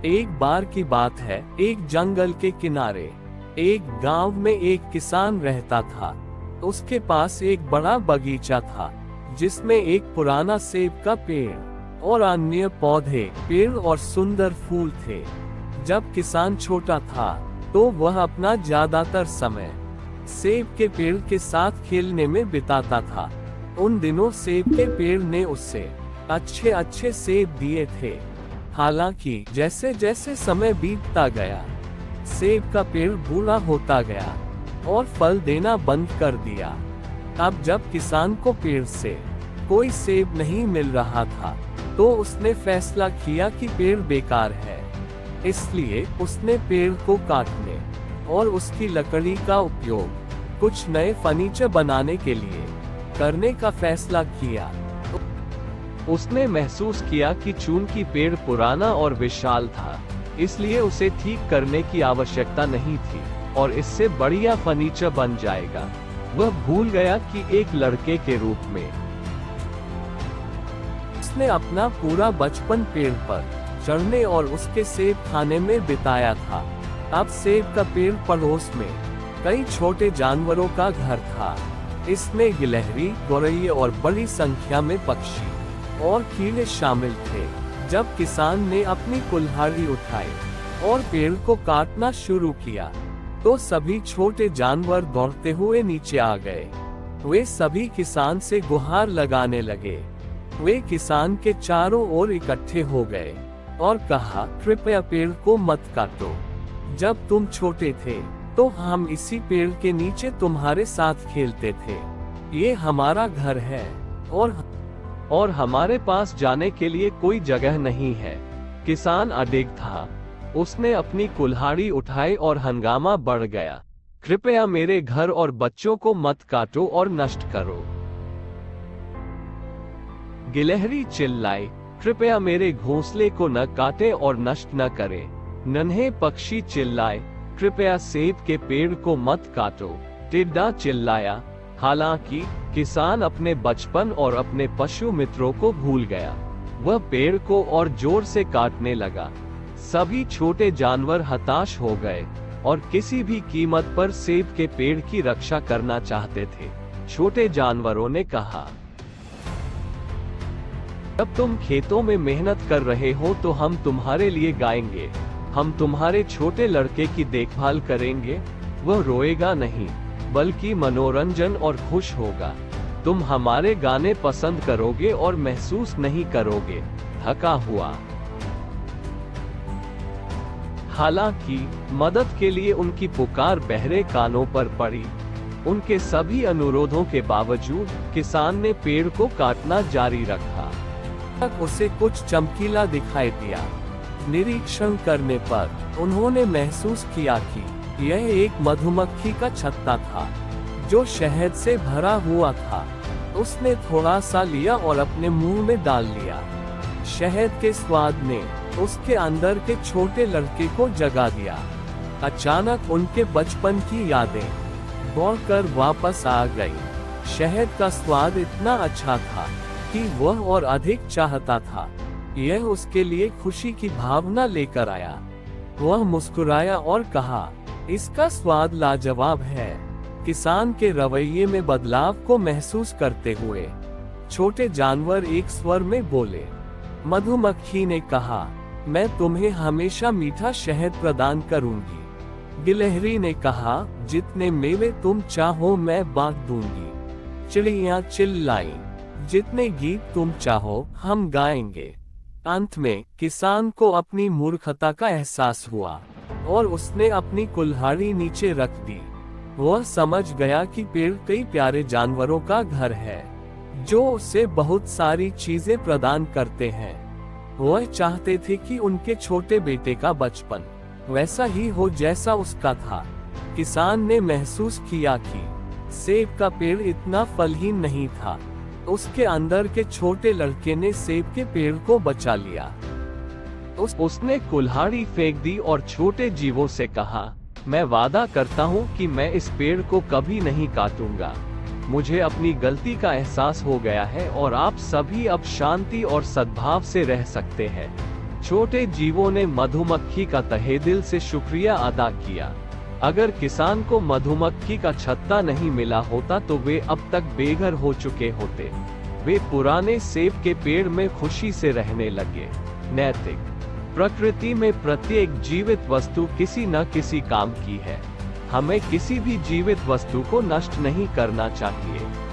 एक बार की बात है, एक जंगल के किनारे एक गांव में एक किसान रहता था। उसके पास एक बड़ा बगीचा था जिसमें एक पुराना सेब का पेड़ और अन्य पौधे, पेड़ और सुंदर फूल थे। जब किसान छोटा था तो वह अपना ज्यादातर समय सेब के पेड़ के साथ खेलने में बिताता था। उन दिनों सेब के पेड़ ने उससे अच्छे अच्छे सेब दिए थे। हालांकि जैसे जैसे समय बीतता गया, सेब का पेड़ बूढ़ा होता गया और फल देना बंद कर दिया। अब जब किसान को पेड़ से कोई सेब नहीं मिल रहा था, तो उसने फैसला किया कि पेड़ बेकार है। इसलिए उसने पेड़ को काटने और उसकी लकड़ी का उपयोग कुछ नए फर्नीचर बनाने के लिए करने का फैसला किया। उसने महसूस किया कि चूंकि पेड़ पुराना और विशाल था, इसलिए उसे ठीक करने की आवश्यकता नहीं थी और इससे बढ़िया फर्नीचर बन जाएगा। वह भूल गया कि एक लड़के के रूप में उसने अपना पूरा बचपन पेड़ पर चढ़ने और उसके सेब खाने में बिताया था। अब सेब का पेड़ पड़ोस में कई छोटे जानवरों का घर था। इसमें गिलहरी, गौरैया और बड़ी संख्या में पक्षी और कीड़े शामिल थे। जब किसान ने अपनी कुल्हाड़ी उठाई और पेड़ को काटना शुरू किया, तो सभी छोटे जानवर दौड़ते हुए नीचे आ गए। वे सभी किसान से गुहार लगाने लगे। वे किसान के चारों ओर इकट्ठे हो गए और कहा, कृपया पेड़ को मत काटो। जब तुम छोटे थे तो हम इसी पेड़ के नीचे तुम्हारे साथ खेलते थे। ये हमारा घर है और हमारे पास जाने के लिए कोई जगह नहीं है। किसान अडिग था। उसने अपनी कुल्हाड़ी उठाई और हंगामा बढ़ गया। कृपया मेरे घर और बच्चों को मत काटो और नष्ट करो। गिलहरी चिल्लाई, कृपया मेरे घोंसले को न काटे और नष्ट न करे। नन्हे पक्षी चिल्लाए, कृपया सेब के पेड़ को मत काटो। टिड्डा चिल्लाया। हालांकि किसान अपने बचपन और अपने पशु मित्रों को भूल गया। वह पेड़ को और जोर से काटने लगा। सभी छोटे जानवर हताश हो गए और किसी भी कीमत पर सेब के पेड़ की रक्षा करना चाहते थे। छोटे जानवरों ने कहा, जब तुम खेतों में मेहनत कर रहे हो तो हम तुम्हारे लिए गाएंगे। हम तुम्हारे छोटे लड़के की देखभाल करेंगे। वह रोएगा नहीं, बल्कि मनोरंजन और खुश होगा। तुम हमारे गाने पसंद करोगे और महसूस नहीं करोगे थका हुआ। हालांकि मदद के लिए उनकी पुकार बहरे कानों पर पड़ी। उनके सभी अनुरोधों के बावजूद किसान ने पेड़ को काटना जारी रखा। उसे कुछ चमकीला दिखाई दिया। निरीक्षण करने पर उन्होंने महसूस किया कि यह एक मधुमक्खी का छत्ता था जो शहद से भरा हुआ था। उसने थोड़ा सा लिया और अपने मुंह में डाल लिया। शहद के स्वाद ने उसके अंदर के छोटे लड़के को जगा दिया। अचानक उनके बचपन की यादें दौड़कर वापस आ गई। शहद का स्वाद इतना अच्छा था कि वह और अधिक चाहता था। यह उसके लिए खुशी की भावना लेकर आया। वह मुस्कुराया और कहा, इसका स्वाद लाजवाब है। किसान के रवैये में बदलाव को महसूस करते हुए छोटे जानवर एक स्वर में बोले। मधुमक्खी ने कहा, मैं तुम्हें हमेशा मीठा शहद प्रदान करूंगी। गिलहरी ने कहा, जितने मेवे तुम चाहो मैं बांट दूंगी। चिड़िया चिल्लाई, जितने गीत तुम चाहो हम गाएंगे। अंत में किसान को अपनी मूर्खता का एहसास हुआ और उसने अपनी कुल्हाड़ी नीचे रख दी। वह समझ गया कि पेड़ कई प्यारे जानवरों का घर है जो उसे बहुत सारी चीजें प्रदान करते हैं। वह चाहते थे कि उनके छोटे बेटे का बचपन वैसा ही हो जैसा उसका था। किसान ने महसूस किया कि सेब का पेड़ इतना फलहीन नहीं था। उसके अंदर के छोटे लड़के ने सेब के पेड़ को बचा लिया। उसने कुल्हाड़ी फेंक दी और छोटे जीवों से कहा, मैं वादा करता हूँ कि मैं इस पेड़ को कभी नहीं काटूंगा। मुझे अपनी गलती का एहसास हो गया है और आप सभी अब शांति और सद्भाव से रह सकते हैं। छोटे जीवों ने मधुमक्खी का तहे दिल से शुक्रिया अदा किया। अगर किसान को मधुमक्खी का छत्ता नहीं मिला होता तो वे अब तक बेघर हो चुके होते। वे पुराने सेब के पेड़ में खुशी से रहने लगे। नैतिक। प्रकृति में प्रत्येक जीवित वस्तु किसी न किसी काम की है। हमें किसी भी जीवित वस्तु को नष्ट नहीं करना चाहिए।